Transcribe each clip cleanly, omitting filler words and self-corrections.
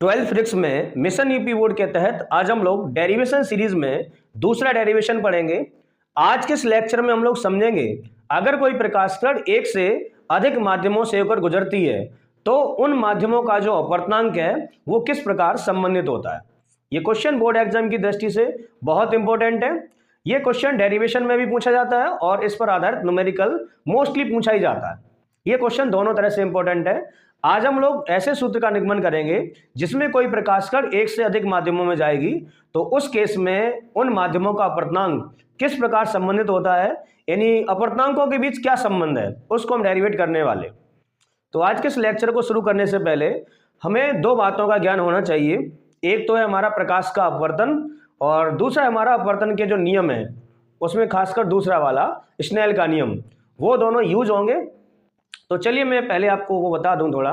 12th physics में mission UP board के तहत आज हम लोग डेरिवेशन सीरीज में दूसरा डेरिवेशन पढ़ेंगे। आज के इस लेक्चर में हम लोग समझेंगे अगर कोई प्रकाश किरण एक से अधिक माध्यमों से होकर गुजरती है तो उन माध्यमों का जो अपवर्तनांक है वो किस प्रकार संबंधित होता है। ये क्वेश्चन बोर्ड एग्जाम की दृष्टि से बहुत इंपॉर्टेंट है। ये क्वेश्चन डेरिवेशन में भी पूछा जाता है और इस पर आधारित न्यूमेरिकल मोस्टली पूछा ही जाता है। ये क्वेश्चन दोनों तरह से इंपॉर्टेंट है। आज हम लोग ऐसे सूत्र का निगमन करेंगे जिसमें कोई प्रकाश किरण एक से अधिक माध्यमों में जाएगी तो उस केस में उन माध्यमों का अपवर्तनांक किस प्रकार संबंधित होता है, यानी अपवर्तनांकों के बीच क्या संबंध है, उसको हम डेरिवेट करने वाले। तो आज के इस लेक्चर को शुरू करने से पहले हमें दो बातों का ज्ञान होना चाहिए। एक तो है हमारा प्रकाश का अपवर्तन और दूसरा हमारा अपवर्तन के जो नियम है उसमें खासकर दूसरा वाला स्नेल का नियम, वो दोनों यूज होंगे। तो चलिए मैं पहले आपको वो बता दूं थोड़ा।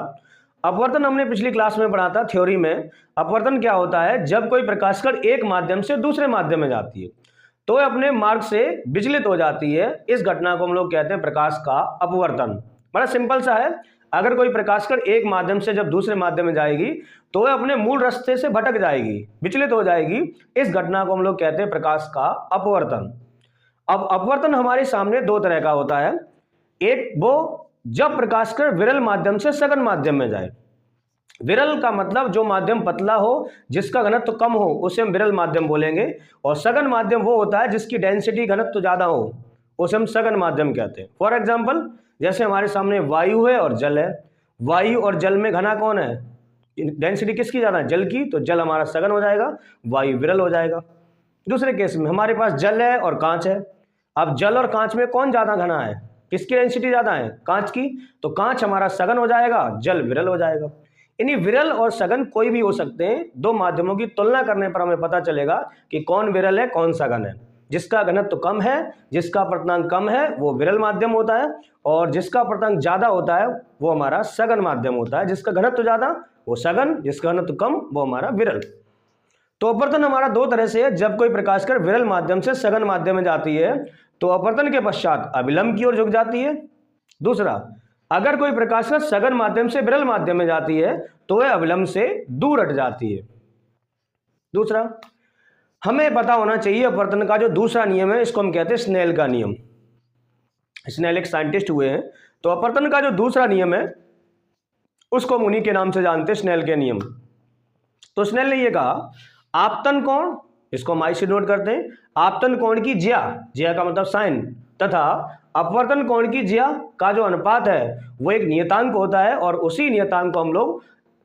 अपवर्तन हमने पिछली क्लास में पढ़ा था थ्योरी में। अपवर्तन क्या होता है, जब कोई प्रकाश किरण एक माध्यम से दूसरे माध्यम में जाती है तो वह अपने मार्ग से विचलित हो जाती है। इस घटना को हम लोग कहते हैं प्रकाश का अपवर्तन। बड़ा सिंपल सा है, अगर कोई प्रकाश किरण एक माध्यम से जब दूसरे माध्यम में जाएगी तो वह अपने मूल रास्ते से भटक जाएगी, विचलित हो जाएगी। इस घटना को हम लोग कहते हैं प्रकाश का अपवर्तन। अब अपवर्तन हमारे सामने दो तरह का होता है। एक वो जब प्रकाश किरण विरल माध्यम से सघन माध्यम में जाए। विरल का मतलब जो माध्यम पतला हो, जिसका घनत्व कम हो, उसे हम विरल माध्यम बोलेंगे। और सघन माध्यम वो होता है जिसकी डेंसिटी घनत्व ज्यादा हो, उसे हम सघन माध्यम कहते हैं। फॉर एग्जाम्पल जैसे हमारे सामने वायु है और जल है। वायु और जल में घना कौन है, डेंसिटी किसकी ज्यादा है, जल की, तो जल हमारा सघन हो जाएगा, वायु विरल हो जाएगा। दूसरे केस में हमारे पास जल है और कांच है। अब जल और कांच में कौन ज्यादा घना है, किसकी डेंसिटी ज्यादा है, कांच की, तो कांच हमारा सघन हो जाएगा, जल विरल हो जाएगा। यानी विरल और सघन कोई भी हो सकते हैं। दो माध्यमों की तुलना करने पर हमें पता चलेगा कि कौन विरल है कौन सघन है। जिसका घनत्व कम है, जिसका अपवर्तनांक कम है, वो विरल माध्यम होता है, और जिसका अपवर्तनांक ज्यादा होता है वो हमारा सघन माध्यम होता है। जिसका घनत्व ज्यादा वो सघन, जिसका घनत्व कम वो हमारा विरल। तो अपवर्तन हमारा दो तरह से है। जब कोई प्रकाश किरण विरल माध्यम से सघन माध्यम में जाती है तो अपवर्तन के पश्चात अविलंब की ओर झुक जाती है। दूसरा, अगर कोई प्रकाश किरण सघन माध्यम से विरल माध्यम में जाती है तो वह अविलंब से दूर हट जाती है। दूसरा, हमें पता होना चाहिए अपवर्तन का जो दूसरा नियम है, इसको हम कहते हैं स्नेल का नियम। स्नेल एक साइंटिस्ट हुए हैं, तो अपवर्तन का जो दूसरा नियम है उसको हम उन्हीं के नाम से जानते हैं, स्नेल के नियम। तो स्नेल ने यह कहा, आपतन कोण, इसको हम आई से नोट करते हैं, आपतन कोण की ज्या, ज्या का मतलब साइन, तथा अपवर्तन कोण की ज्या का जो अनुपात है वो एक नियतांक होता है, और उसी नियतांक को हम लोग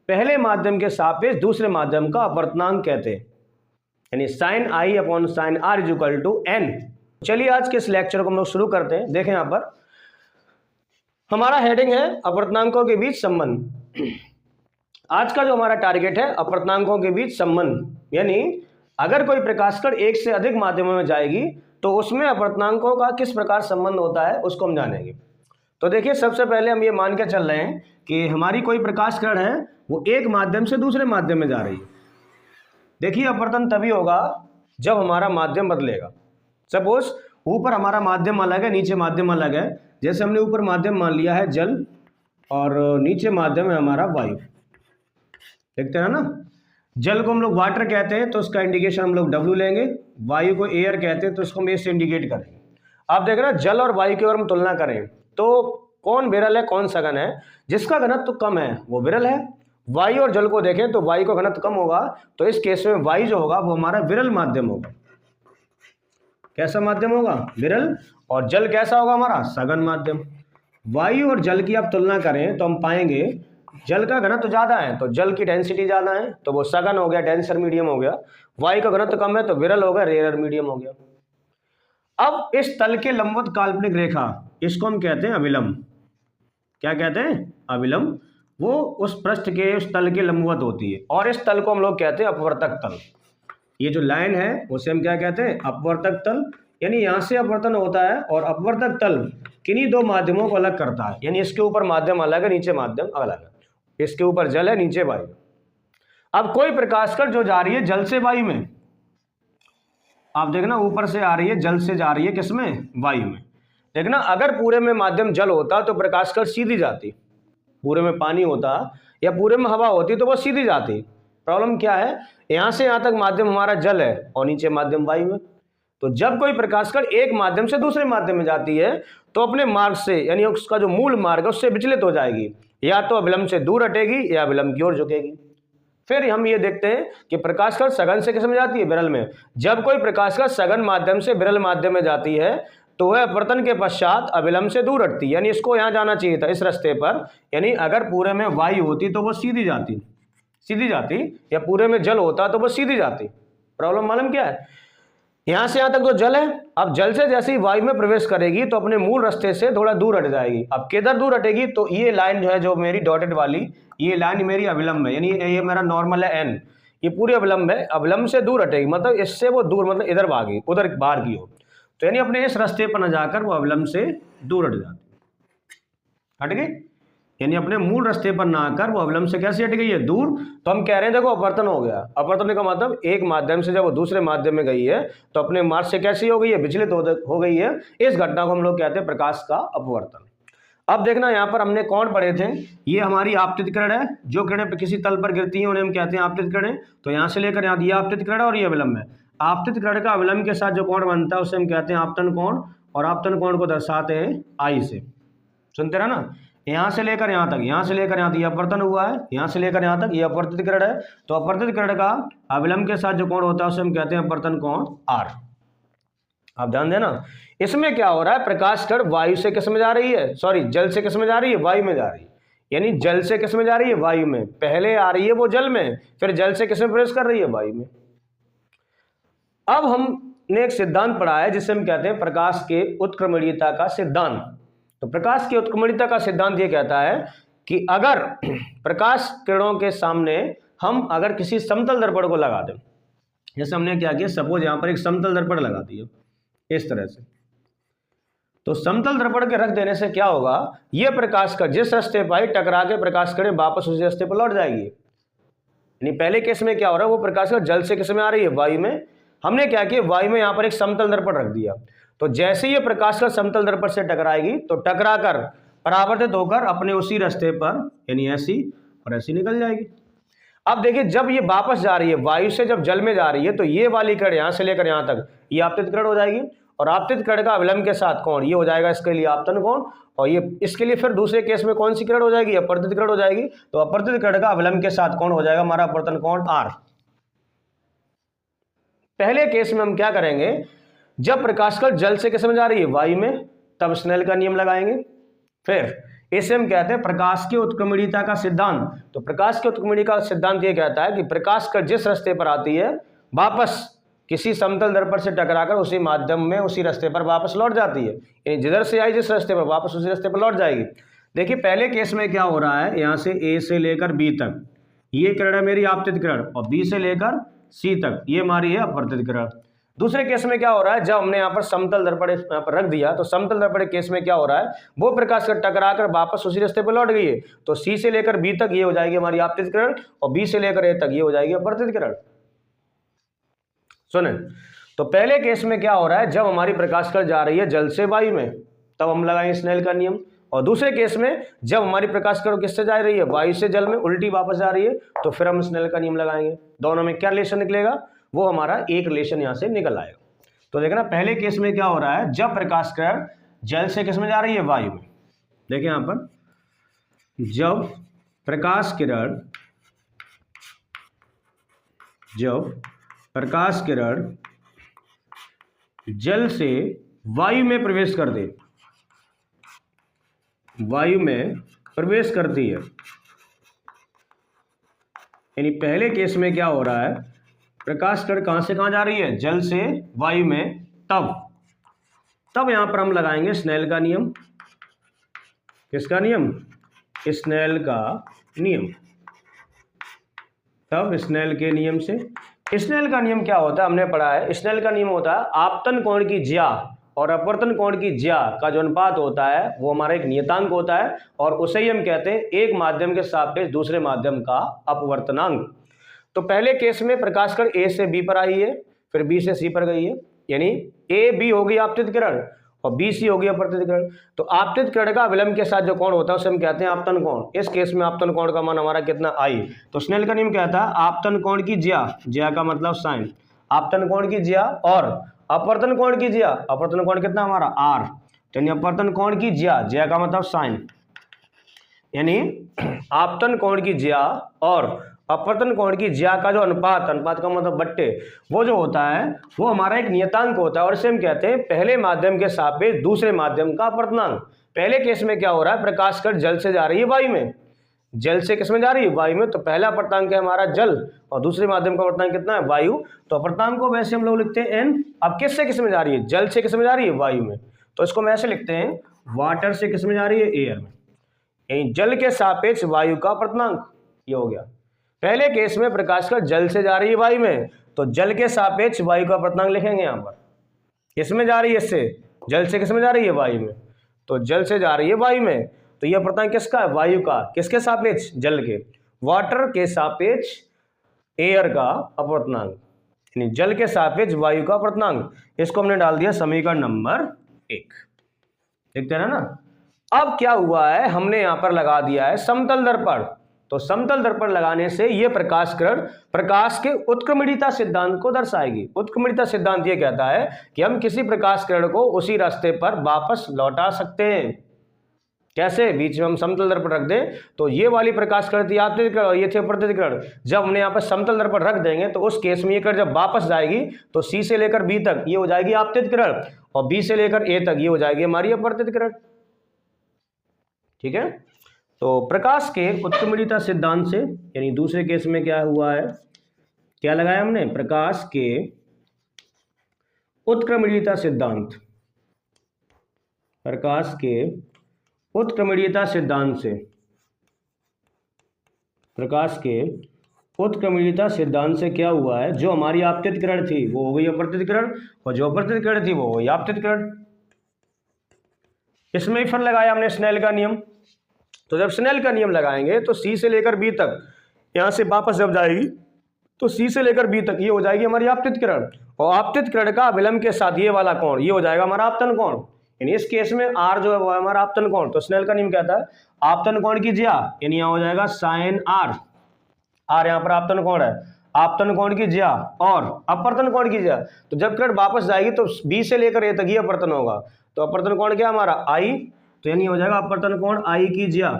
पहले माध्यम के सापेक्ष दूसरे माध्यम का अपवर्तनांक कहते हैं, यानी sine I upon sine R is equal to N. चलिए आज के इस लेक्चर को हम लोग शुरू करते हैं। देखें यहां पर हमारा हेडिंग है अपवर्तनांकों के बीच संबंध। आज का जो हमारा टारगेट है अपवर्तनांकों के बीच संबंध, यानी अगर कोई प्रकाश किरण एक से अधिक माध्यमों में जाएगी तो उसमें अपवर्तनांकों का किस प्रकार संबंध होता है उसको हम जानेंगे। तो देखिए, सबसे पहले हम ये मान के चल रहे हैं कि हमारी कोई प्रकाश किरण है वो एक माध्यम से दूसरे माध्यम में जा रही है। देखिए, अपवर्तन तभी होगा जब हमारा माध्यम बदलेगा। सपोज ऊपर हमारा माध्यम अलग है, नीचे माध्यम अलग है। जैसे हमने ऊपर माध्यम मान लिया है जल और नीचे माध्यम है हमारा वायु। देखते हैं ना, जल को हम लोग वाटर कहते हैं तो उसका इंडिकेशन हम लोग W लेंगे, वायु को एयर कहते हैं तो इसको हम ए से इंडिकेट करेंगे। आप देख रहे हैं जल और वायु की ओर हम तुलना करें तो कौन विरल है कौन सघन है। जिसका घनत्व कम है वो विरल है। वायु और जल को देखें तो वायु का घनत्व कम होगा, तो इस केस में वायु जो होगा वो हमारा विरल माध्यम होगा। कैसा माध्यम होगा, विरल। और जल कैसा होगा हमारा, सघन माध्यम। वायु और जल की आप तुलना करें तो हम पाएंगे जल का घनत्व ज्यादा है तो जल की डेंसिटी ज्यादा है तो वो सघन हो गया, डेंसर मीडियम हो गया। वायु का घनत्व कम है तो विरल हो गया, रेयर मीडियम हो गया। अब इस तल के लंबवत काल्पनिक रेखा, इसको हम कहते हैं अविलंब। क्या कहते हैं, अविलंब। वो उस पृष्ठ के उस तल के लंबवत होती है, और इस तल को हम लोग कहते हैं अपवर्तक तल। ये जो लाइन है उसे हम क्या कहते हैं, अपवर्तक तल। यानी यहाँ से अपवर्तन होता है और अपवर्तक तल किन्हीं दो माध्यमों को अलग करता है। यानी इसके ऊपर माध्यम अलग है, नीचे माध्यम अलग है। इसके ऊपर जल है, नीचे वायु। अब कोई प्रकाश किरण जो जा रही है जल से वायु में, आप देखना ऊपर से आ रही है, जल से जा रही है किसमें, वायु में। देखना, अगर पूरे में माध्यम जल होता तो प्रकाश किरण सीधी जाती, पूरे में पानी होता या पूरे में हवा होती तो वो सीधी जाती। प्रॉब्लम क्या है, यहां से यहां तक माध्यम हमारा जल है और नीचे माध्यम वायु है। तो जब कोई प्रकाश कण एक माध्यम से दूसरे माध्यम में जाती है तो अपने मार्ग से, यानी उसका जो मूल मार्ग है उससे विचलित हो जाएगी, या तो अविलंब से दूर हटेगी या अविलंब की ओर झुकेगी। फिर हम ये देखते हैं कि प्रकाश कण सघन से किस में जाती है, विरल में। जब कोई प्रकाश कण सघन माध्यम से विरल माध्यम में जाती है तो वह अपवर्तन के पश्चात अविलंब से दूर हटती है, यानी इसको यहां जाना चाहिए था इस रास्ते पर, यानी अगर पूरे में वायु होती तो वो सीधी जाती, या पूरे में जल होता तो वो सीधी जाती। प्रॉब्लम मालूम क्या है, यहां से यहां तक तो जल है, अब जल से जैसे ही वायु में प्रवेश करेगी तो अपने मूल रास्ते से थोड़ा दूर हट जाएगी। अब किधर दूर हटेगी, तो ये लाइन जो है, जो मेरी डॉटेड वाली ये लाइन मेरी अविलंब है, यानी ये मेरा नॉर्मल है एन, ये पूरी अविलंब है, अविलंब से दूर हटेगी, मतलब इससे वो दूर, मतलब इधर भागी, उधर बाहर की हो, तो यानी अपने इस रास्ते पर न जाकर वो अविलंब से दूर हट जाती, हट गई, यानी अपने मूल रास्ते पर ना आकर वो अविलंब से कैसे हट गई है, दूर। तो हम कह रहे हैं देखो अपवर्तन हो गया। अपवर्तन का मतलब एक माध्यम से जब वो दूसरे माध्यम में गई है तो अपने मार्ग से कैसी हो गई है, विचलित हो गई है। इस घटना को हम लोग कहते हैं प्रकाश का अपवर्तन। अब देखना यहाँ पर हमने कौन पढ़े थे, ये हमारी आपतित किरण है, जो किरणें किसी तल पर गिरती हैं उन्हें हम कहते हैं आपतित किरणें। तो यहाँ से लेकर यहाँ ये आपतित किरण है और ये अविलंब है। आपतित किरण का अविलंब के साथ जो कोण बनता है उसे हम कहते हैं आपतन कोण, और आपतन कोण को दर्शाते हैं आई से। सुनते रहे ना, यहाँ से लेकर यहाँ तक, यहाँ से लेकर यहाँ तक ये अपवर्तन हुआ है, यहाँ से लेकर यहाँ तक ये अपवर्तित किरण है। तो अपवर्तित किरण का अविलंब के साथ जो कोण होता है उसे हम कहते हैं अपवर्तन कोण आर। आप ध्यान देना, इसमें क्या हो रहा है, प्रकाश कण वायु से किस में जा रही है, सॉरी जल से किस में जा रही है, वायु में जा रही है, यानी जल से किस में जा रही है, वायु में। पहले आ रही है वो जल में, फिर जल से किस में प्रवेश कर रही है, वायु में। अब हमने एक सिद्धांत पढ़ा है जिसे हम कहते हैं प्रकाश के उत्क्रमणीयता का सिद्धांत। तो प्रकाश की उत्क्रमणीयता का सिद्धांत ये कहता है कि अगर प्रकाश किरणों के सामने हम अगर किसी समतल दर्पण को लगा दें, जैसे हमने क्या किया, सपोज यहां पर एक समतल दर्पण लगा दिया इस तरह से, तो समतल दर्पण के रख देने से क्या होगा, ये प्रकाश का जिस रास्ते पर टकरा के प्रकाश किरण वापस उसी रास्ते पर लौट जाएगी। यानी पहले केस में क्या हो रहा है, वो प्रकाश का जल से किस में आ रही है, वायु में। हमने क्या किया, वायु में यहाँ पर एक समतल दर्पण रख दिया, तो जैसे ये प्रकाश का समतल दर्पण से टकराएगी तो टकराकर परावर्तित होकर अपने उसी रास्ते पर, यानी ऐसी और ऐसी निकल जाएगी। अब देखिए, जब ये वापस जा रही है वायु से, जब जल में जा रही है, तो ये वाली किरण यहाँ से लेकर यहाँ तक ये आपतित किरण हो जाएगी, और आपतित किरण का अविलंब के साथ कोण ये हो जाएगा इसके लिए आपतन कोण, और ये इसके लिए फिर दूसरे केस में कौन सी किरण हो जाएगी, अपवर्तित किरण हो जाएगी। तो अपवर्तित किरण का अविलंब के साथ कोण हो जाएगा हमारा अपवर्तन कोण आर। पहले केस में हम क्या करेंगे, जब प्रकाश कण जल से किस में जा रही है, वायु में, तब स्नेल का नियम लगाएंगे। फिर इसे हम कहते हैं प्रकाश की उत्क्रमणीयता का सिद्धांत। तो प्रकाश की उत्क्रमणीयता का सिद्धांत ये कहता है कि प्रकाश कण जिस रास्ते पर आती है वापस किसी समतल दर्पण से टकराकर उसी माध्यम में उसी रास्ते पर वापस लौट जाती है, यानी जिधर से आई जिस रास्ते पर वापस उसी रास्ते पर लौट जाएगी। देखिए पहले केस में क्या हो रहा है, यहाँ से ए से लेकर बी तक ये किरण है मेरी आपतित किरण, और बी से लेकर सी तक ये हमारी है अपवर्तित किरण। दूसरे केस में क्या हो रहा है, जब हमने यहाँ पर समतल दर्पण यहाँ पर रख दिया, तो समतल दर्पण केस में क्या हो रहा है, वो प्रकाश कण टकराकर वापस उसी रास्ते पर लौट गई है, तो सी से लेकर बी तक ये हो जाएगी हमारी आपतित किरण, और बी से लेकर ए तक ये हो जाएगी अपवर्तित किरण। सुने, तो पहले केस में क्या हो रहा है, जब हमारी प्रकाश कण जा रही है जल से वायु में, तब हम लगाएंगे स्नेल का नियम। और दूसरे केस में जब हमारी प्रकाश कण किससे जा रही है, वायु से जल में, उल्टी वापस जा रही है, तो फिर हम स्नेल का नियम लगाएंगे। दोनों में क्या रिलेशन निकलेगा, वो हमारा एक रिलेशन यहां से निकल आएगा। तो देखना पहले केस में क्या हो रहा है, जब प्रकाश कण जल से किस में जा रही है, वायु में। देखिए यहां पर, जब प्रकाश किरण जल से वायु में प्रवेश कर दे, वायु में प्रवेश करती है, यानी पहले केस में क्या हो रहा है, प्रकाश कण कहां से कहां जा रही है, जल से वायु में, तब यहां पर हम लगाएंगे स्नेल का नियम। किसका नियम, स्नेल का नियम। तब स्नेल के नियम से, स्नेल का नियम क्या होता है, हमने पढ़ा है, स्नेल का नियम होता है आपतन कोण की ज्या और अपवर्तन कोण की ज्या का जो अनुपात होता है वो हमारा एक नियतांक होता है, और उसे ही हम कहते हैं एक माध्यम के सापेक्ष दूसरे माध्यम का अपवर्तनांक। तो पहले केस में प्रकाश कण ए से बी पर आई है, फिर बी से सी पर गई है, यानी ए बी होगी आपतित किरण, और BC हो गई अपवर्तित किरण। तो आपतित किरण का विलंब के साथ जो कोण होता है उसे हम कहते हैं आपतन कोण। इस केस में आपतन कोण का मान हमारा कितना I। तो स्नेल का नियम कहता है आपतन कोण की ज्या, ज्या का मतलब साइन, आपतन कोण की ज्या और अपवर्तन कोण की ज्या, अपवर्तन कोण कितना हमारा R, यानी अपवर्तन कोण की ज्या, ज्या का मतलब साइन, यानी आपतन कोण की ज्या और अपवर्तन कोण की ज्या का जो अनुपात, अनुपात का मतलब बट्टे, वो जो होता है वो हमारा एक नियतांक होता है और इसे हम कहते हैं पहले माध्यम के सापेक्ष दूसरे माध्यम का अपवर्तनांक। पहले केस में क्या हो रहा है, प्रकाश कण जल से जा रही है वायु में, जल से किस में जा रही है, वायु में। तो पहला अपवर्तनांक है हमारा जल और दूसरे माध्यम का अपवर्तनांक कितना है, वायु। तो अपवर्तनांक को वैसे हम लोग लिखते हैं n। अब किस से किस में जा रही है, जल से किस में जा रही है, वायु में। तो इसको हम ऐसे लिखते हैं वाटर से किस में जा रही है, एयर में, यानी जल के सापेक्ष वायु का अपवर्तनांक। ये हो गया पहले केस में प्रकाश कण जल से जा रही है वायु में, तो जल के सापेक्ष वायु का अपवर्तनांक लिखेंगे यहाँ पर। किसमें जा रही है, इससे जल से किसमें जा रही है, वायु में। तो जल से जा रही है वायु में, तो यह अपवर्तनांक किसका है, वायु का। किसके सापेक्ष, जल के। वाटर के सापेक्ष एयर का अपवर्तनांक, यानी जल के सापेक्ष वायु का अपवर्तनांक। इसको हमने डाल दिया समीकरण नंबर 1। देखते हैं ना। अब क्या हुआ है, हमने यहां पर लगा दिया है समतल दर्पण। तो समतल दर्पण लगाने से यह प्रकाश किरण प्रकाश के उत्क्रमणीयता सिद्धांत को दर्शाएगी। उत्क्रमणीयता सिद्धांत यह कहता है कि हम किसी प्रकाश किरण को उसी रास्ते पर वापस लौटा सकते हैं। कैसे, बीच में हम समतल दर्पण रख दें तो ये वाली प्रकाश किरण थी आपतित किरण और ये थी अपवर्तित किरण। जब हमने यहाँ पर समतल दर्पण रख देंगे तो उस केस में ये किरण जब वापस जाएगी तो C से लेकर B तक ये हो जाएगी आपतित किरण और B से लेकर A तक ये हो जाएगी हमारी अपवर्तित किरण। ठीक है। तो प्रकाश के उत्क्रमणीयता सिद्धांत से, यानी दूसरे केस में क्या हुआ है, क्या लगाया हमने, प्रकाश के उत्क्रमणीयता सिद्धांत, प्रकाश के उत्क्रमणीयता सिद्धांत से, प्रकाश के उत्क्रमणीयता सिद्धांत से क्या हुआ है, जो हमारी आपतित किरण थी वो हो गई अपवर्तित किरण और जो अपवर्तित किरण थी वो हो गई आपतित किरण। इसमें भी फिर लगाया हमने स्नेल का नियम। तो जब स्नेल का नियम लगाएंगे तो C से लेकर B तक, यहां से वापस जब जाएगी तो C से लेकर B तक ये हो जाएगी हमारी आपतित किरण और आपतित किरण का विलंब के साथ ये वाला कोण ये हो जाएगा हमारा आपतन कोण। यानी इस केस में R जो है वो हमारा आपतन कोण। तो स्नेल का नियम कहता है आपतन कोण की ज्या, यानी यहाँ हो जाएगा साइन R, R यहाँ पर आपतन कोण है, आपतन कोण की ज्या और अपवर्तन कोण की ज्या। तो जब किरण वापस जाएगी तो B से लेकर A तक ही अपवर्तन होगा। तो अपवर्तन कोण क्या हमारा I, तो यानी हो जाएगा अपवर्तन कोण I की ज्या।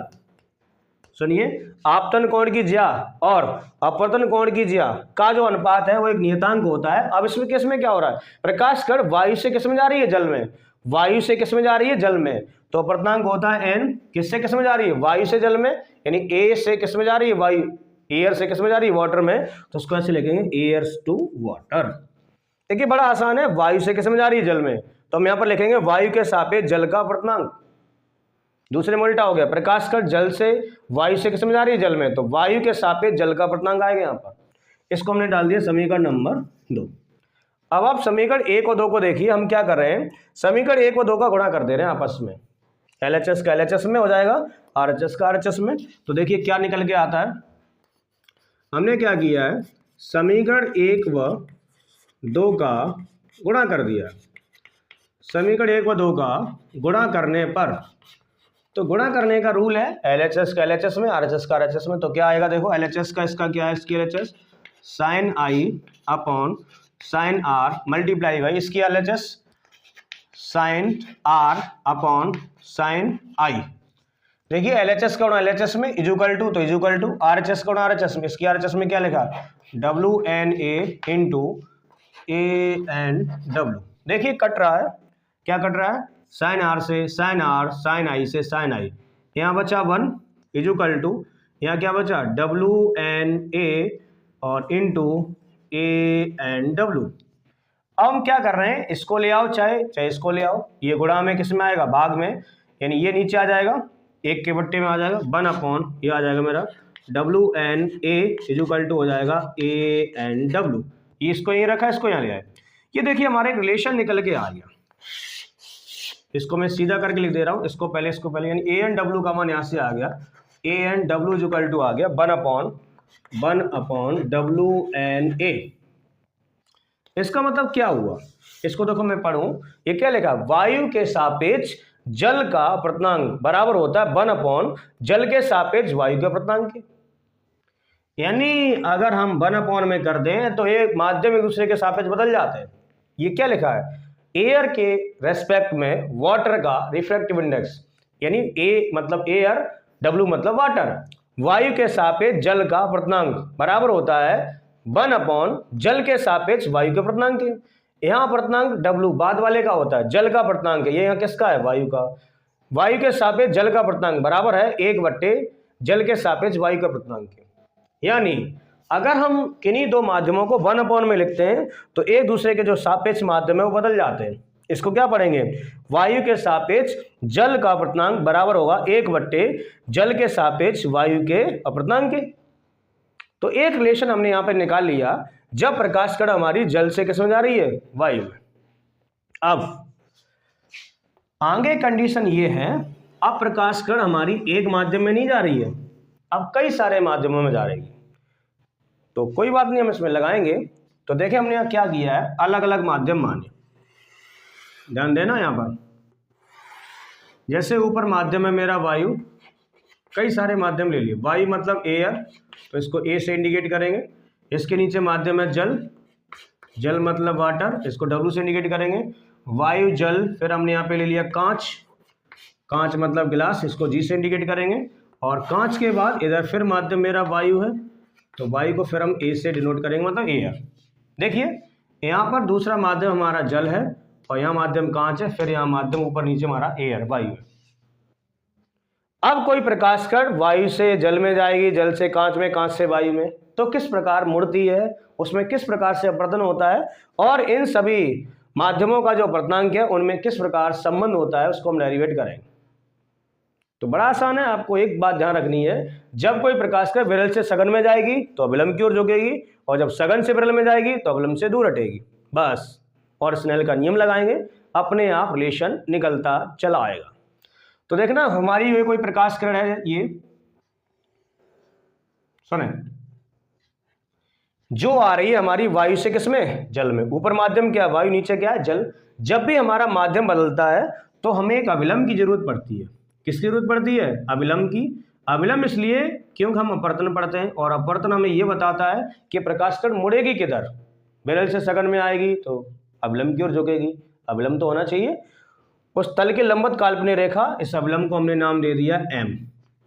सुनिए, आपतन कोण की ज्या और अपवर्तन कोण की ज्या का जो अनुपात है वो एक नियतांक होता है। अब इसमें किस में क्या हो रहा है, प्रकाश कण वायु से किस में जा रही है, जल में, वायु से किस में जा रही है, जल में। तो अपवर्तनांक होता है n, किससे किस में जा रही है, वायु से जल में, यानी A से किस में जा रही है, वायु, एयर से किस में जा रही है, वाटर में। तो उसको ऐसे लिखेंगे एयर्स टू वाटर। देखिए बड़ा आसान है, वायु से किस में जा रही है, जल में, तो हम यहाँ पर लिखेंगे वायु के सापेक्ष जल का अपवर्तनांक। दूसरे में उल्टा हो गया, प्रकाश कण जल से वायु से किस में जा रही है, जल में, तो वायु के सापेक्ष जल का अपवर्तनांक आएगा यहाँ पर। इसको हमने डाल दिया समीकरण नंबर 2। अब आप समीकरण 1 और 2 को देखिए, हम क्या कर रहे हैं, समीकरण 1 और 2 का गुणा कर दे रहे हैं आपस में। LHS का LHS में हो जाएगा, RHS का RHS में। तो देखिए क्या निकल के आता है, हमने क्या किया है, समीकरण 1 व 2 का गुणा कर दिया। समीकरण 1 व 2 का गुणा करने पर, तो गुणा करने का रूल है LHS का LHS में, RHS का RHS में। तो क्या आएगा, देखो LHS का इसका क्या है, इसकी LHS sine I upon sine R multiply by इसकी LHS sine R upon sine I। देखिए LHS का LHS में इजुकल टू, तो इजुकल टू RHS का RHS में, इसकी RHS में क्या लिखा, WNA इंटू ANW। देखिए कट रहा है, क्या कट रहा है, साइन R से साइन R, साइन I से साइन I। यहाँ बचा 1 इजुकल टू, यहाँ क्या बचा WNA और इंटू ANW। अब हम क्या कर रहे हैं, इसको ले आओ, चाहे इसको ले आओ, ये गुणा में किस में आएगा, भाग में, यानी ये नीचे आ जाएगा, एक के बट्टे में आ जाएगा 1 अपॉन ये आ जाएगा मेरा WNA इजुकल टू हो जाएगा ANW। ये इसको यहीं रखा, इसको यहाँ ले आए। ये देखिए हमारे एक रिलेशन निकल के आ गया, इसको मैं सीधा करके लिख दे रहा हूँ, इसको पहले यानी ANW का मान यहाँ से आ गया, ANW इजुकल टू आ गया 1 अपॉन WNA। इसका मतलब क्या हुआ, इसको देखो मैं पढ़ूं, ये क्या लिखा, वायु के सापेक्ष जल का अपर्तनांक बराबर होता है 1 जल के सापेक्ष वायु के अपर्तनांक के। यानी अगर हम 1 में कर दें तो ये माध्यम एक दूसरे के सापेक्ष बदल जाते हैं। ये क्या लिखा है, एयर के रेस्पेक्ट में वाटर का रिफ्रैक्टिव इंडेक्स, यानी ए मतलब एयर, डब्ल्यू मतलब वाटर, वायु के सापेक्ष जल का अपर्तनांक बराबर होता है 1 जल के सापेक्ष वायु के अपर्तनांक के। यहाँ अपर्तनांक डब्ल्यू बाद वाले का होता है, जल का अपर्तनांक है, ये यहाँ किसका है, वायु का। वायु के सापेक्ष जल का अपर्तनांक बराबर है 1 जल के सापेक्ष वायु का अपर्तनांक के। यानी अगर हम किन्हीं दो माध्यमों को 1 में लिखते हैं तो एक दूसरे के जो सापेक्ष माध्यम है वो बदल जाते हैं। इसको क्या पढ़ेंगे, वायु के सापेक्ष जल का अपर्तनांक बराबर होगा 1 जल के सापेक्ष वायु के अपर्तनांक के। तो एक रिलेशन हमने यहां पर निकाल लिया, जब प्रकाश कण हमारी जल से किसमें जा रही है, वायु में। अब आगे कंडीशन ये है, अब प्रकाश कण हमारी एक माध्यम में नहीं जा रही है, अब कई सारे माध्यमों में जा रही है। तो कोई बात नहीं, हम इसमें लगाएंगे। तो देखें हमने यहाँ क्या किया है, अलग अलग माध्यम माने, ध्यान देना यहाँ पर। जैसे ऊपर माध्यम है मेरा वायु, कई सारे माध्यम ले लिए, वायु मतलब एयर, तो इसको ए से इंडिकेट करेंगे। इसके नीचे माध्यम है जल, जल मतलब वाटर, इसको डब्ल्यू से इंडिकेट करेंगे। वायु जल, फिर हमने यहाँ पे ले लिया कांच, कांच मतलब गिलास, इसको जी से इंडिकेट करेंगे। और कांच के बाद इधर फिर माध्यम मेरा वायु है, तो वायु को फिर हम ए से डिनोट करेंगे, मतलब एयर। देखिए यहाँ पर दूसरा माध्यम हमारा जल है और यहाँ माध्यम कांच है, फिर यहाँ माध्यम ऊपर नीचे हमारा एयर वायु है। अब कोई प्रकाश कण वायु से जल में जाएगी, जल से कांच में, कांच से वायु में, तो किस प्रकार मुड़ती है, उसमें किस प्रकार से अपवर्तन होता है, और इन सभी माध्यमों का जो अपर्तनांक है उनमें किस प्रकार संबंध होता है, उसको हम डेरिवेट करेंगे। तो बड़ा आसान है, आपको एक बात ध्यान रखनी है, जब कोई प्रकाश कण विरल से सघन में जाएगी तो अभिलंब की ओर झुकेगी, और जब सघन से विरल में जाएगी तो अभिलंब से दूर हटेगी, बस। और स्नेल का नियम लगाएंगे, अपने आप रिलेशन निकलता चला आएगा। तो देखना हमारी ये कोई प्रकाश किरण है, ये सुने जो आ रही है हमारी वायु से किसमें, जल में। ऊपर माध्यम क्या है, वायु, नीचे क्या है, जल। जब भी हमारा माध्यम बदलता है तो हमें एक अभिलंब की जरूरत पड़ती है। किसकी जरूरत पड़ती है, अभिलंब की। अभिलंब इसलिए क्योंकि हम अपवर्तन पढ़ते हैं, और अपवर्तन हमें यह बताता है कि प्रकाश कण मुड़ेगी किधर, विरल से सघन में आएगी तो अभिलंब की ओर झुकेगी, अभिलंब तो होना चाहिए। उस तल के लंबवत काल्पनिक रेखा, इस अभिलंब को हमने नाम दे दिया एम,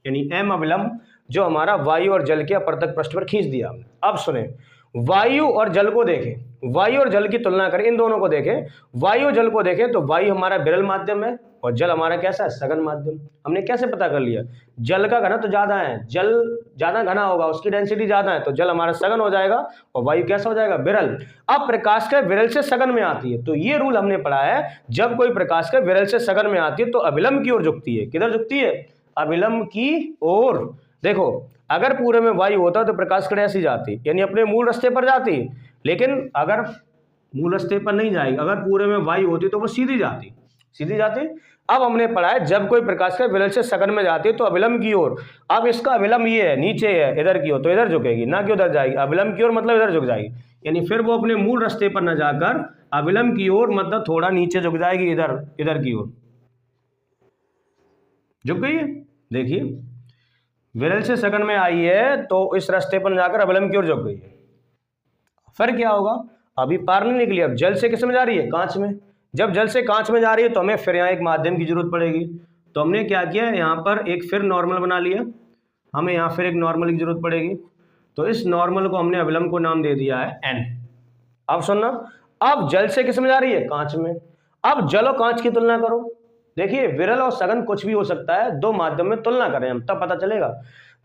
यानी एम अभिलंब, जो हमारा वायु और जल के अपवर्तक पृष्ठ पर खींच दिया। अब सुने, वायु और जल को देखें, वायु और जल की तुलना करें, इन दोनों को देखें। वायु और जल को देखें तो वायु हमारा विरल माध्यम है और जल हमारा कैसा है, सघन माध्यम। हमने कैसे पता कर लिया, जल का घनत्व तो ज्यादा है, जल ज्यादा घना होगा, उसकी डेंसिटी ज्यादा है, तो जल हमारा सघन हो जाएगा और वायु कैसा हो जाएगा, विरल। अब प्रकाश का विरल से सघन में आती है, तो ये रूल हमने पढ़ा है, जब कोई प्रकाश का विरल से सघन में आती है तो अभिलंब की ओर झुकती है। किधर झुकती है, अभिलंब की ओर। देखो अगर पूरे में वायु होता तो प्रकाश कण ऐसी जाती, यानी अपने मूल रास्ते पर जाती, लेकिन अगर मूल रास्ते पर नहीं जाएगी, अगर पूरे में वायु होती तो वो सीधी जाती, सीधी जाती। अब हमने पढ़ा है जब कोई प्रकाश कण विरल से सघन में जाती है तो अभिलंब की ओर। अब इसका अभिलंब ये है, नीचे है, इधर की ओर, तो इधर झुकेगी, ना कि उधर जाएगी। अभिलंब की ओर मतलब इधर झुक जाएगी, यानी फिर वो अपने मूल रास्ते पर न जाकर अभिलंब की ओर मतलब थोड़ा नीचे झुक जाएगी, इधर इधर की ओर झुक गई है। देखिए विरल से सघन में आई है तो इस रास्ते पर जाकर अभिलंब की ओर झुक गई है। फिर क्या होगा, अभी पार नहीं निकली, अब जल से किस में जा रही है, कांच में। जब जल से कांच में जा रही है तो हमें फिर यहाँ एक माध्यम की जरूरत पड़ेगी, तो हमने क्या किया, यहाँ पर एक फिर नॉर्मल बना लिया, हमें यहाँ फिर एक नॉर्मल की जरूरत पड़ेगी, तो इस नॉर्मल को हमने अभिलंब को नाम दे दिया है एन। अब सुनना, अब जल से किस में जा रही है, कांच में। अब जल और कांच की तुलना करो, देखिए विरल और सघन कुछ भी हो सकता है, दो माध्यम में तुलना करें हम तब पता चलेगा।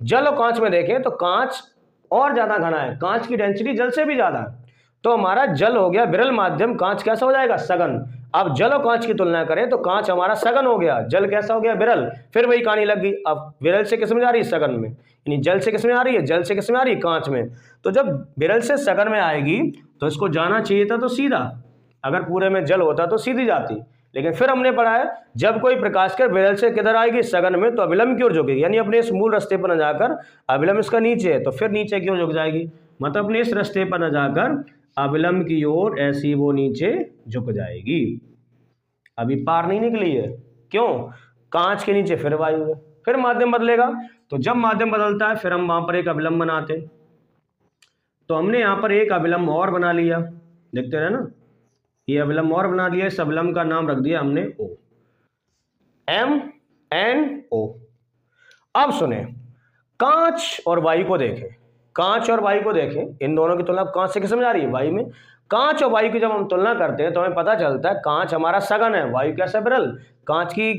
जल और कांच में देखें तो कांच और ज्यादा घना है, कांच की डेंसिटी जल से भी ज्यादा है, तो हमारा जल हो गया विरल माध्यम, कांच कैसा हो जाएगा, सघन। अब जल और कांच की तुलना करें तो कांच हमारा सघन हो गया, जल कैसा हो गया, विरल। फिर वही कहानी लग गई, अब विरल से किस में जा रही है, सघन में, यानी जल से किस में आ रही है, जल से किस में आ रही है, कांच में। तो जब विरल से सघन में आएगी तो इसको जाना चाहिए था तो सीधा, अगर पूरे में जल होता तो सीधी जाती, लेकिन फिर हमने पढ़ा है जब कोई प्रकाश कर विरल से किधर आएगी, सघन में, तो अभिलंब की ओर झुकेगी, यानी अपने इस मूल रास्ते पर न जाकर, अभिलंब इसका नीचे है तो फिर नीचे की ओर झुक जाएगी, मतलब अपने इस रास्ते पर न जाकर अविलंब की ओर ऐसी वो नीचे झुक जाएगी। अभी पार नहीं निकली है, क्यों? कांच के नीचे फिर वायु है, फिर माध्यम बदलेगा। तो जब माध्यम बदलता है फिर हम वहां पर एक अविलंब बनाते हैं। तो हमने यहां पर एक अविलंब और बना लिया, देखते रहे ना, ये अविलंब और बना लिया। इस अविलंब का नाम रख दिया हमने O, MnO। अब सुने, कांच और वायु को देखें, कांच और वायु को देखें, इन दोनों की तुलना कांच से किस में जा रही है? वायु में। कांच और वायु की जब हम तुलना करते हैं तो हमें पता चलता है कांच हमारा सघन है, वायु कैसा विरल। कांच की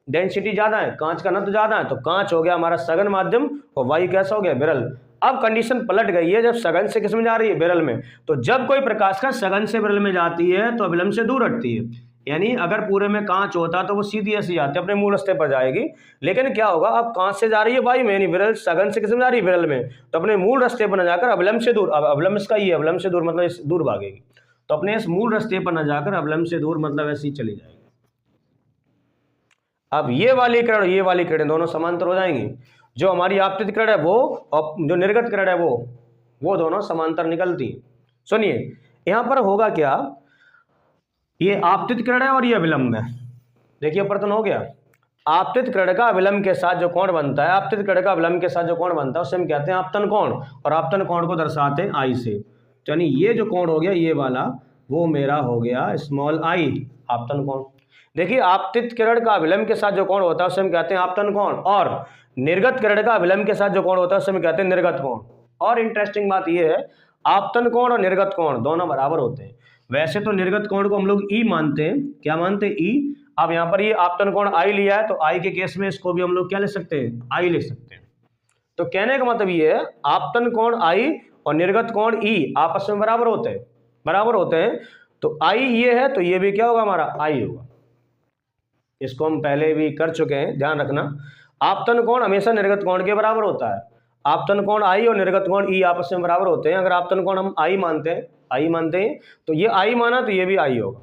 डेंसिटी ज्यादा है, कांच का घनत्व ज्यादा है, तो कांच हो गया हमारा सघन माध्यम और वायु कैसा हो गया? विरल। अब कंडीशन पलट गई है, जब सघन से किस में जा रही है? विरल में। तो जब कोई प्रकाश का सघन से विरल में जाती है तो अविलंब से दूर हटती है। यानी अगर पूरे में कांच होता तो वो सीधी ऐसी जाती, अपने मूल रास्ते पर जाएगी। लेकिन क्या होगा, अब कांच से जा रही है वायु में, यानी विरल सघन से किस में जा रही है? विरल में। तो अपने मूल रास्ते पर न जाकर अविलंब से दूर, अब अविलंब इसका ये अविलंब से दूर मतलब दूर भागेगी, तो अपने इस मूल रास्ते पर न जाकर अविलंब से दूर मतलब ऐसी चली जाएगी। अब ये वाली किरण ये वाली किरण दोनों समांतर हो जाएंगी। जो हमारी आपतित किरण है वो और जो निर्गत किरण है वो दोनों समांतर निकलती है। सुनिए, यहां पर होगा क्या, ये आपतित किरण है और ये अविलंब है। देखिए अपवर्तन हो गया। आपतित किरण का अविलंब के साथ जो कोण बनता है, आपतित किरण का अविलंब के साथ जो कोण बनता है उसे हम कहते हैं आपतन कोण, और आपतन कोण को दर्शाते हैं आई से। तो यानी ये जो कोण हो गया ये वाला, वो मेरा हो गया स्मॉल आई, आपतन कोण। देखिए आपतित किरण का अविलंब के साथ जो कोण होता है उसे हम कहते हैं आपतन कोण, और निर्गत किरण का अविलंब के साथ जो कोण होता है उसे हम कहते हैं निर्गत कोण। और इंटरेस्टिंग बात यह है, आपतन कोण और निर्गत कोण दोनों बराबर होते हैं। वैसे तो निर्गत कोण को हम लोग ई मानते हैं, क्या मानते हैं? ई। अब यहां पर ये आपतन कोण आई लिया है तो आई के केस में इसको भी हम लोग क्या ले सकते हैं? आई ले सकते हैं। तो कहने का मतलब ये है, आपतन कोण आई और निर्गत कोण ई आपस में बराबर होते हैं, बराबर होते हैं। तो आई ये है तो ये भी क्या होगा? हमारा आई होगा। इसको हम पहले भी कर चुके हैं, ध्यान रखना। आपतन कोण हमेशा निर्गत कोण के बराबर होता है। आपतन कोण आई और निर्गत कोण ई आपस में बराबर होते हैं। अगर आपतन कोण हम आई मानते हैं तो ये आई माना तो ये भी आई होगा,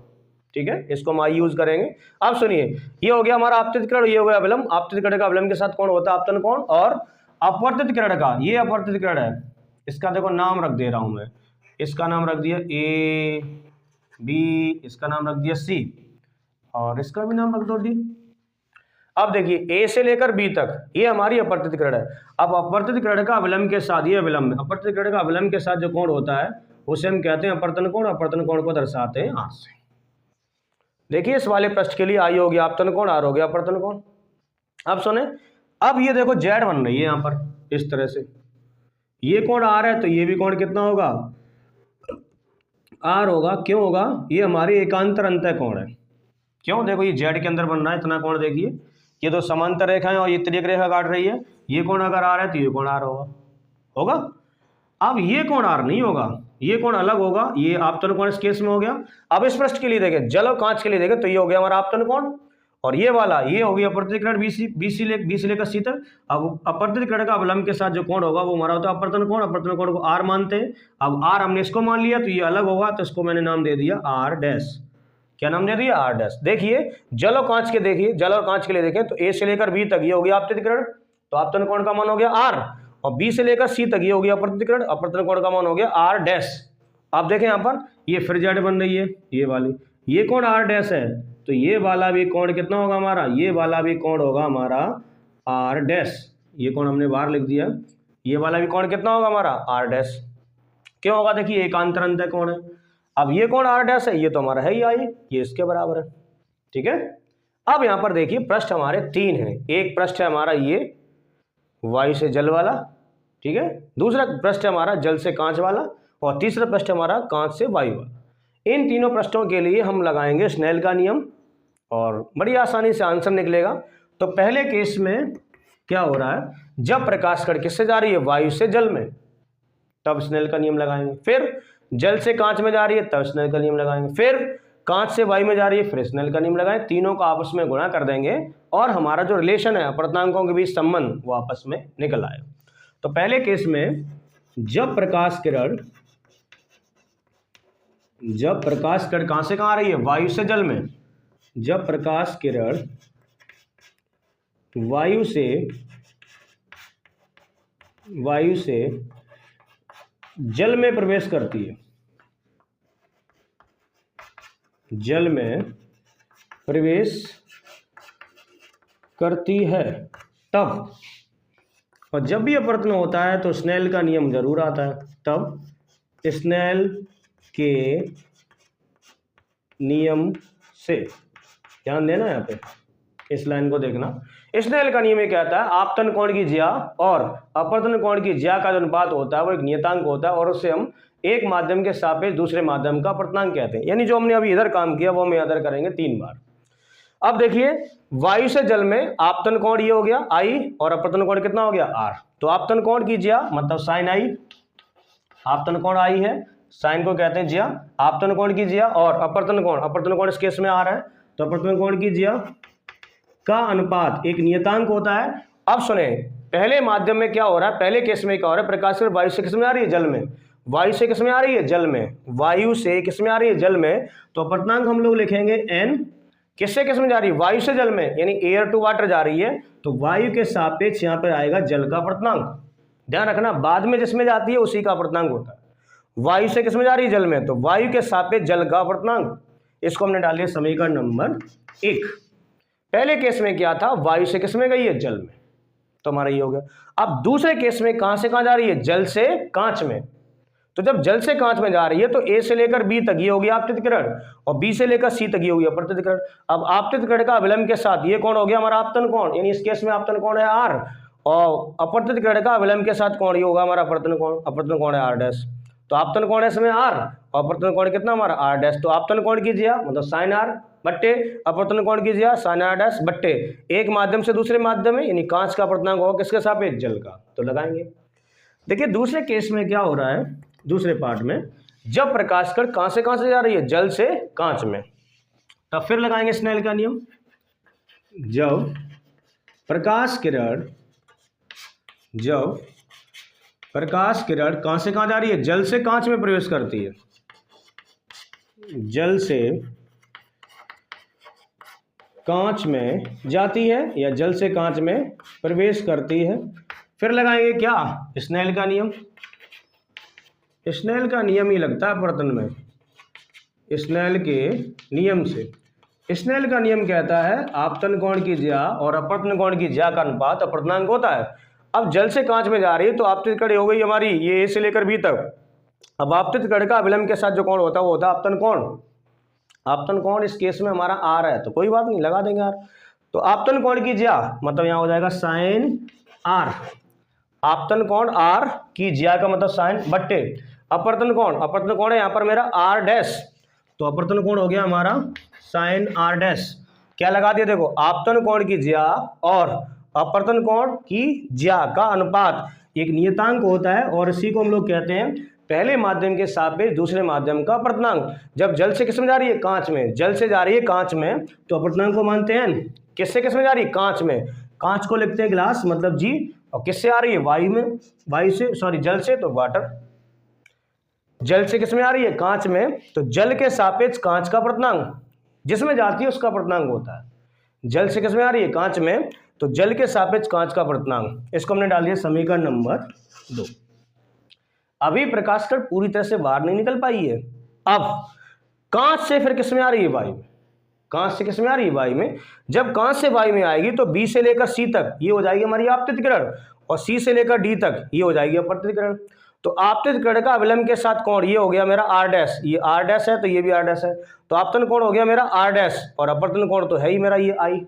ठीक है, इसको हम आई यूज करेंगे। अब सुनिए, ये हो गया हमारा आपतित किरण, ये हो गया अविलंब। आपतित किरण का अविलंब के साथ कौन होता है? आपतन कोण। और अपवर्तित किरण का, ये अपवर्तित किरण है, इसका देखो नाम रख दे रहा हूं मैं, इसका नाम रख दिया ए बी, इसका नाम रख दिया सी, और इसका भी नाम रख दो डी। अब देखिए ए से लेकर बी तक ये हमारी अपवर्तित किरण है। अब अपवर्तित किरण का अविलंब के साथ, ये अविलंब, अपवर्तित किरण का अविलंब के साथ जो कोण होता है उसे हम कहते हैं अपवर्तन कोण। अपवर्तन कोण को दर्शाते हैं आर से। देखिए इस वाले पृष्ठ के लिए आई हो गया आपतन कोण, आर हो गया अपवर्तन कोण। अब सुने, अब ये देखो जेड बन रही है यहां पर इस तरह से, ये कोण आर है तो ये भी कोण कितना होगा? आर होगा। क्यों होगा? ये हमारी एकांतर अंतः कोण है। क्यों? देखो ये जेड के अंदर बन रहा है इतना कोण, देखिए ये दो समांतर रेखाएं और ये तिर्यक रेखा काट रही है। ये कोण अगर आर है तो ये कोण आर होगा। अब ये कोण आर नहीं होगा, ये कोण अलग होगा, ये आपतन कोण इस केस में हो गया। अब इस पृष्ठ के लिए देखें, जल और कांच के लिए देखें तो ये हो गया हमारा आपतन कोण, और ये वाला ये हो गया अपवर्तित किरण बी से लेकर सी तक। अब अपवर्तित किरण का अवलंब के साथ जो कोण होगा वो हमारा होता है अपवर्तन कोण। अपवर्तन कोण को आर मानते हैं। अब आर हमने इसको मान लिया तो ये अलग होगा, तो इसको मैंने नाम दे दिया आर डैश। क्या नाम दे दिया? R dash. देखिए जल और कांच के, देखिए जल और कांच के लिए देखें तो ए से लेकर बी तक ये हो गया आपतित किरण, तो आपतन कोण का मान हो गया आर, और बी से लेकर सी तक ये हो गया अपवर्तित किरण, अपवर्तन कोण का मान हो गया आर डैश। आप देखें यहां पर ये फिर जेड बन रही है, ये वाली, ये कोण आर डैश है तो ये वाला भी कोण कितना होगा हमारा? ये वाला भी कोण होगा हमारा आर डैश। ये कोण हमने बाहर लिख दिया, ये वाला भी कोण कितना होगा हमारा? R dash. क्यों होगा? देखिए एकांतर अंतः कोण है। अब ये कोण आर डैश है, ये तो हमारा है ही आई, ये इसके बराबर है, ठीक है। अब यहां पर देखिए पृष्ठ हमारे तीन हैं। एक पृष्ठ है हमारा ये वायु से जल वाला, ठीक है, दूसरा पृष्ठ है हमारा जल से कांच वाला, और तीसरा पृष्ठ हमारा कांच से वायु वाला। इन तीनों पृष्ठों के लिए हम लगाएंगे स्नेल का नियम और बड़ी आसानी से आंसर निकलेगा। तो पहले केस में क्या हो रहा है, जब प्रकाश कण किससे जा रही है? वायु से जल में, तब स्नेल का नियम लगाएंगे। फिर जल से कांच में जा रही है तब स्नेल का नियम लगाएंगे। फिर कांच से वायु में जा रही है फिर स्नेल का नियम लगाएं। तीनों को आपस में गुणा कर देंगे और हमारा जो रिलेशन है अपवर्तनांकों के बीच संबंध वो आपस में निकल आएगा। तो पहले केस में जब प्रकाश किरण कहां से कहां आ रही है? वायु से जल में। जब प्रकाश किरण वायु से जल में प्रवेश करती है, जल में प्रवेश करती है तब, और जब भी अपवर्तन होता है तो स्नेल का नियम जरूर आता है, तब स्नेल के नियम से, ध्यान देना यहाँ पे, इस लाइन को देखना। स्नेल का नियम ये कहता है आपतन कोण की ज्या और अपवर्तन कोण की ज्या का जो अनुपात होता है वो एक नियतांक होता है, और उससे हम एक माध्यम के सापेक्ष दूसरे माध्यम का अपवर्तनांक कहते हैं। यानी जो हमने अभी इधर काम किया वो हम इधर करेंगे 3 बार। अब देखिए, वायु से जल में आपतन कोण ये हो गया आई, और अपवर्तन कोण कितना हो गया आर। तो आपतन कोण की ज्या मतलब साइन आई, आपतन कोण आई है, साइन को कहते हैं ज्या, आपतन कोण की ज्या, और अपवर्तन कोण इस केस में आ रहा है, तो अपवर्तन कोण की ज्या का अनुपात एक नियतांक होता है। अब सुने, पहले माध्यम में क्या हो रहा है, पहले केस में क्या हो रहा है, प्रकाश किरण वायु से किस में आ रही है, जल में, वायु से किस में आ रही है, जल में, वायु से किस में आ रही है, जल में, तो अपवर्तनांक हम लोग लिखेंगे n, किससे किस में जा रही है, वायु से जल में, यानी एयर टू वाटर जा रही है, तो वायु के सापेक्ष यहाँ पर आएगा जल का अपवर्तनांक। ध्यान रखना, बाद में जिसमें जाती है उसी का अपवर्तनांक होता है। वायु से किस में जा रही है, जल में, तो वायु के सापेक्ष जल का अपवर्तनांक, इसको हमने डाल दिया समीकरण नंबर 1। पहले केस में क्या था, वायु से किस में गई है, जल में, तो हमारा ये हो गया। अब दूसरे केस में कहां से कहां जा रही है, जल से कांच में, तो जब जल से कांच में जा रही है तो ए से लेकर बी तक ये होगी आपतित किरण, और बी से लेकर सी तक ये होगी अपवर्तित किरण। अब आपतित किरण का अविलंब के साथ ये कौन हो गया हमारा आपतन कोण, यानी इस केस में आपतन कोण है आर, और अपवर्तित किरण का अविलंब के साथ कौन ये होगा हमारा अपवर्तन कोण है आर डैश। तो आपतन कोण है इसमें आर, और अपवर्तन कोण कितना हमारा आर डैश, तो आपतन कोण कीजिए मतलब साइन आर बट्टे अपवर्तन कोण कीजिए साइन आर डैश बट्टे एक माध्यम से दूसरे माध्यम में, यानी कांच का अपवर्तनांक होगा किसके सापेक्ष, जल का, तो लगाएंगे। देखिए दूसरे केस में क्या हो रहा है, दूसरे पार्ट में, जब प्रकाश कण कहां से जा रही है, जल से कांच में, तब फिर लगाएंगे स्नेल का नियम। जब प्रकाश किरण कहां से कहां जा रही है, जल से कांच में प्रवेश करती है, जल से कांच में जाती है या जल से कांच में प्रवेश करती है, फिर लगाएंगे क्या, स्नेल का नियम। स्नेल का नियम ही लगता है अपवर्तन में, स्नेल के नियम से। स्नेल का नियम कहता है आपतन कोण की ज्या और अपवर्तन कोण की ज्या का अनुपात अपवर्तनांक होता है। अब जल से कांच में जा रही है तो आपतित कण हो गई हमारी ये ए से लेकर बी तक। अब आपतित कण का अविलंब के साथ जो कोण होता है वो होता है आपतन कोण। आपतन कोण इस केस में हमारा आर है, तो कोई बात नहीं, लगा देंगे आर। तो आपतन कोण की ज्या मतलब यहाँ हो जाएगा साइन आर, आपतन कोण आर की ज्या का मतलब साइन बट्टे अपवर्तन कोण है यहाँ पर मेरा आर डैश, तो अपवर्तन कोण हो गया हमारा साइन आर डैश। क्या लगा दिया, देखो आपतन कोण की ज्या और अपवर्तन कोण की ज्या का अनुपात एक नियतांक होता है, और इसी को हम लोग कहते हैं पहले माध्यम के सापेक्ष दूसरे माध्यम का अपवर्तनांक। जब जल से किसमें जा रही है, कांच में, जल से जा रही है कांच में, तो अपवर्तनांक को मानते हैं किससे किसमें जा रही है, कांच में, कांच को लिखते हैं ग्लास मतलब जी, और किससे आ रही है, वायु में, वायु से सॉरी जल से तो वाटर, जल से किसमें आ रही है, कांच में, तो जल के सापेक्ष कांच का अपवर्तनांक जिसमें जाती है उसका अपवर्तनांक होता है। जल से किसमें आ रही है, कांच में, तो जल के सापेक्ष कांच का अपवर्तनांक, इसको हमने डाल दिया समीकरण नंबर 2। अभी प्रकाश कण पूरी तरह से बाहर नहीं निकल पाई है। अब कांच से फिर किसमें आ रही है, वायु में, कांच से किसमें आ रही है, वायु में। जब कांच से वायु में आएगी तो बी से लेकर सी तक ये हो जाएगी हमारी आपतित किरण, और सी से लेकर डी तक ये हो जाएगी अपवर्तित किरण। तो आपतित किरण का अविलंब के साथ कोण ये हो गया मेरा आर डैश, ये आर डैश है तो ये भी आर डैश है, तो आपतन कोण हो गया मेरा आर डैश, और अपवर्तन कोण तो है ही मेरा ये आई।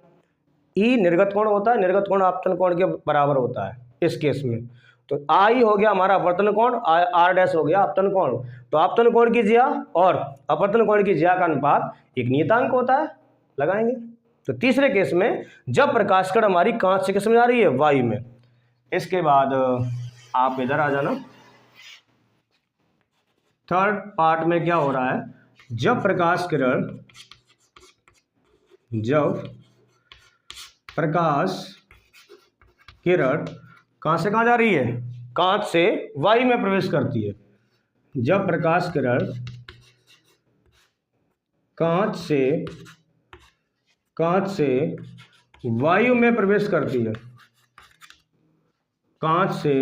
ई निर्गत कोण होता है, निर्गत कोण आपतन कोण के बराबर होता है इस केस में, तो आई हो गया हमारा अपवर्तन कोण, आर डैश हो गया आपतन कोण। तो आपतन कोण की ज्या और अपवर्तन कोण की ज्या का अनुपात एक नियतांक होता है, लगाएंगे। तो तीसरे केस में जब प्रकाश कण हमारी कांच से किसमें जा रही है, वायु में। इसके बाद आप इधर आ जाना, थर्ड पार्ट में क्या हो रहा है, जब प्रकाश किरण कहां से कहां जा रही है, कांच से वायु में प्रवेश करती है। जब प्रकाश किरण कांच से वायु में प्रवेश करती है, कांच से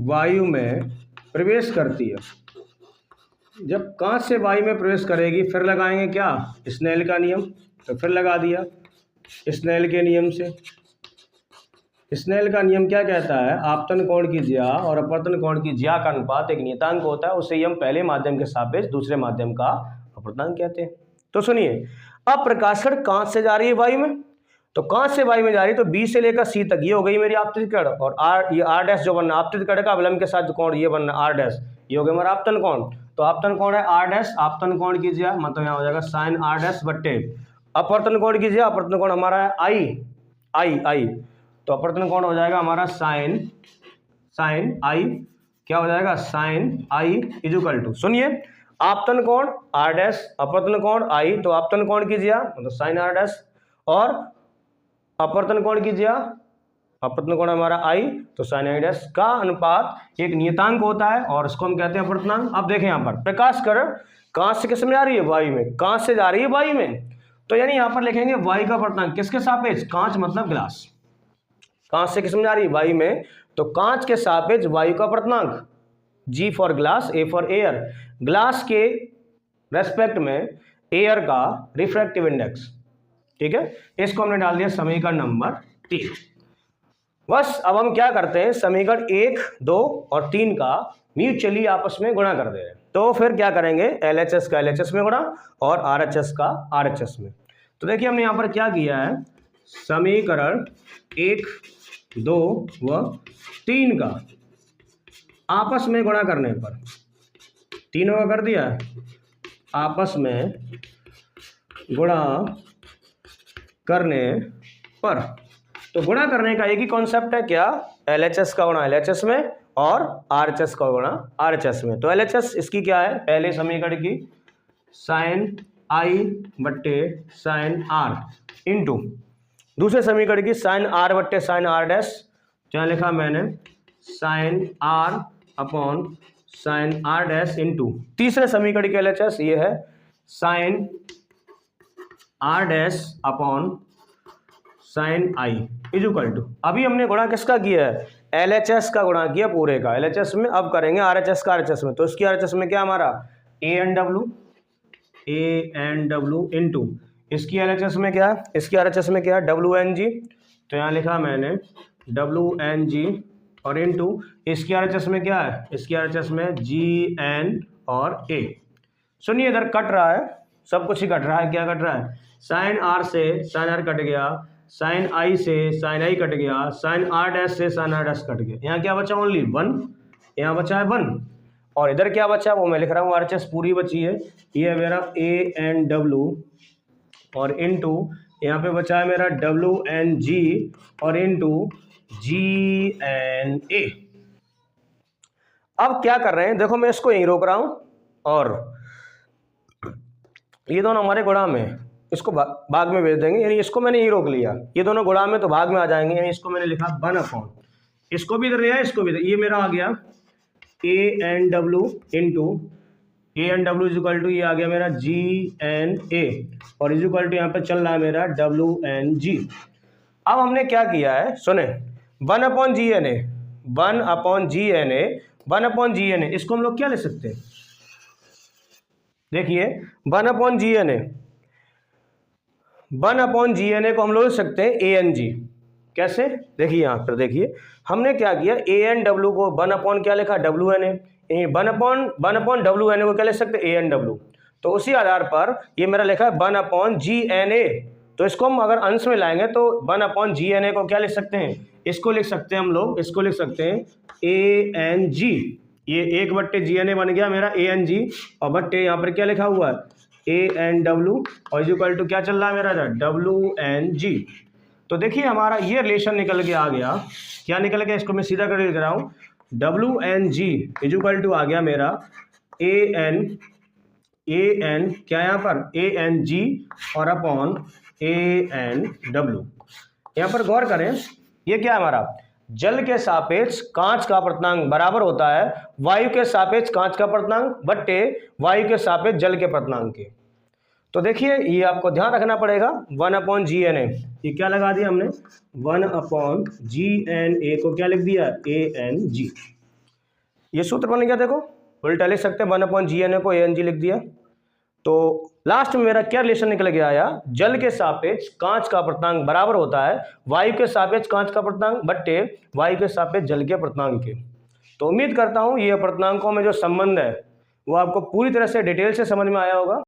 वायु में प्रवेश करती है, जब कांच से वायु में प्रवेश करेगी फिर लगाएंगे क्या, स्नेल का नियम। तो फिर लगा दिया स्नेल के नियम से। स्नेल का नियम क्या कहता है, आपतन कोण की ज्या और अपवर्तन कोण की ज्या का अनुपात एक नियतांक होता है, उसे हम पहले माध्यम के सापेक्ष दूसरे माध्यम का अपवर्तनांक कहते हैं। तो सुनिए, अब प्रकाशकण कांच से जा रही है वायु में, तो कांच से वायु में जा रही है तो बी से लेकर सी तक ये हो गई मेरी आपतित कण, और आर, ये आर डैश जो बनना आपतित कण का अवलंब के साथ जो कोण ये बनना आर डैश, ये हो गया हमारा आपतन कोण। तो आपतन कोण है आर डैश, आपतन कोण की ज्या मतलब यहाँ हो जाएगा साइन आर डैश बट्टे अपवर्तन कोण की ज्या, अपवर्तन कोण हमारा है आई, तो अपवर्तन कोण हो जाएगा हमारा साइन आई, क्या हो जाएगा साइन आई इक्वल टू, सुनिए, आपतन कोण आर डैश अपवर्तन कोण आई, तो आपतन कोण की ज्या मतलब साइन आर डैश और अपवर्तन कोण की ज्या अपवर्तन कोण हमारा आई, तो साइन आई डैश का अनुपात एक नियतांक होता है और इसको हम कहते हैं अपवर्तनांक। अब देखें यहाँ पर प्रकाश कण कांच से किस में जा रही है, वायु में, कांच से जा रही है वायु में, तो यानी यहाँ पर लिखेंगे वायु का अपवर्तनांक किसके सापेक्ष, कांच मतलब ग्लास, कांच से किस में जा रही है वायु में, तो कांच के सापेक्ष वायु का अपवर्तनांक, G for glass, A for air, glass के रेस्पेक्ट में एयर का रिफ्रैक्टिव इंडेक्स, ठीक है। इसको हमने डाल दिया समीकरण नंबर 3। बस अब हम क्या करते हैं, समीकरण 1, 2 और 3 का म्यूचुअली आपस में गुणा कर दे रहे हैं। तो फिर क्या करेंगे, LHS का LHS में गुणा और RHS का RHS में। तो देखिए हमने यहाँ पर क्या किया है, समीकरण 1, 2 व 3 का आपस में गुणा करने पर, तीनों का कर दिया आपस में गुणा करने पर, तो गुणा करने का एक ही कॉन्सेप्ट है क्या, LHS का गुणा LHS में और RHS का गुणा RHS में। तो LHS इसकी क्या है, पहले समीकरण की साइन आई बट्टे साइन आर इंटू दूसरे समीकरण की साइन आर बट्टे साइन आर डैश, क्या लिखा मैंने sine R upon sine R dash into तीसरे समीकरण के LHS ये है sine R dash upon sine I equal to, अभी हमने गुणा किसका किया है, LHS का गुणा किया पूरे का LHS में, अब करेंगे RHS का RHS में। तो इसकी RHS में क्या हमारा ए एन डब्ल्यू इंटू इसकी LHS में क्या, इसकी RHS में क्या WNG, तो यहाँ लिखा मैंने WNG और इंटू इसकी RHS में क्या है, इसकी RHS में GN और A। सुनिए इधर कट रहा है, सब कुछ ही कट रहा है, क्या कट रहा है, साइन आर से साइन आर कट गया, साइन आई से साइन आई कट गया, साइन आर डैश से साइन आर डैश कट गया, यहाँ क्या बचा ओनली 1, यहाँ बचा है 1 और इधर क्या बचा वो मैं लिख रहा हूँ RHS पूरी बची है, ये है मेरा ANW और इंटू यहाँ पे बचा है मेरा WNG और इंटू GNA। अब क्या कर रहे हैं, देखो मैं इसको यहीं रोक रहा हूँ और ये दोनों हमारे गुणा में, इसको भाग में भेज देंगे, यानी इसको मैंने यहीं रोक लिया, ये दोनों गुणा में तो भाग में आ जाएंगे, यानी इसको मैंने लिखा 1 अपॉन, इसको भी इधर लिया इसको भी, ये मेरा आ गया ANW into ANW equal to ये आ गया मेरा GNA और इक्वल टू यहाँ पे चल रहा है मेरा WNG। अब हमने क्या किया है सुने, 1 upon GNA, 1 upon GNA, 1 upon GNA, इसको हम लोग क्या ले सकते हैं, देखिए 1 अपॉन GNA, 1 अपॉन GNA को हम लोग ले सकते हैं ANG, कैसे, देखिए यहाँ पर देखिए हमने क्या किया, ANW को 1 अपॉन क्या लिखा WNA, 1 अपॉन WNA को क्या ले सकते हैं ANW, तो उसी आधार पर ये मेरा लिखा है 1 अपॉन GNA, तो इसको हम अगर अंश में लाएंगे तो 1 अपॉन GNA को क्या लिख सकते हैं, इसको लिख सकते हैं हम लोग, इसको लिख सकते हैं ANG, ये 1 बट्टे GNA बन गया मेरा ANG और बट्टे यहाँ पर क्या लिखा हुआ है ANW और इक्वल टू क्या चल रहा है मेरा WNG। तो देखिए हमारा ये रिलेशन निकल के आ गया, क्या निकल गया, इसको मैं सीधा कर लिख रहा हूँ, WNG इक्वल टू आ गया मेरा AN क्या यहाँ पर ANG और अपॉन ANW। यहाँ पर गौर करें, ये क्या है हमारा, जल के सापेक्ष कांच का अपवर्तनांक बराबर होता है वायु के सापेक्ष कांच का अपवर्तनांक बट्टे वायु के सापेक्ष जल के अपवर्तनांक के। तो देखिए ये आपको ध्यान रखना पड़ेगा, 1 अपॉन GNA, ये क्या लगा दिया हमने 1 अपॉन GNA को क्या लिख दिया ANG, ये सूत्र बन गया देखो, उल्टा लिख सकते हैं, 1/GNA को ANG लिख दिया। तो लास्ट में मेरा क्या रिलेशन निकल के आया, जल के सापेक्ष कांच का अपर्तांक बराबर होता है वायु के सापेक्ष कांच का अपर्तांक बट्टे वायु के सापेक्ष जल के अपर्तांक के। तो उम्मीद करता हूं ये अपर्तांकों में जो संबंध है वो आपको पूरी तरह से डिटेल से समझ में आया होगा।